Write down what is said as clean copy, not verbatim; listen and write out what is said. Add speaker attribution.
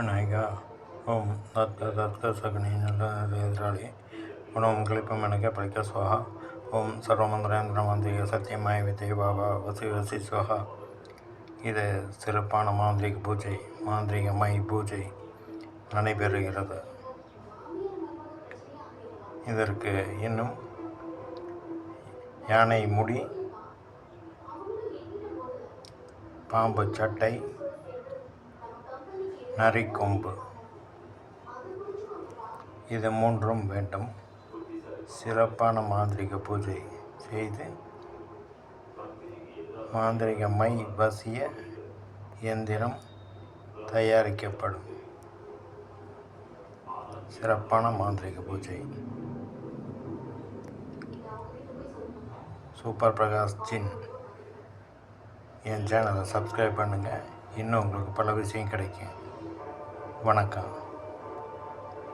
Speaker 1: விநாயகா ஓம் தத்க சகுனி நல்ல எதிராளி ஓம் கிளிப்பம் எனக்கு பழிக்க சுவா ஓம் சர்வமந்திரேந்திர மாந்திரிக சத்தியமாய வித்யை பாபா வசி வசி சுவா. இது சிறப்பான மாந்திரிக மை பூஜை நடைபெறுகிறது. இதற்கு இன்னும் யானை முடி, பாம்பு சட்டை, நரிக்கொம்பு இது மூன்றும் வேண்டும். சிறப்பான மாந்திரிக பூஜை செய்து மாந்திரிக மை வசிய இயந்திரம் தயாரிக்கப்படும். சிறப்பான மாந்திரிக பூஜை. சூப்பர் பிரகாஷ் ஜின் என் சேனலை சப்ஸ்கிரைப் பண்ணுங்கள். இன்னும் உங்களுக்கு பல விஷயம் கிடைக்கும். வணக்கம்.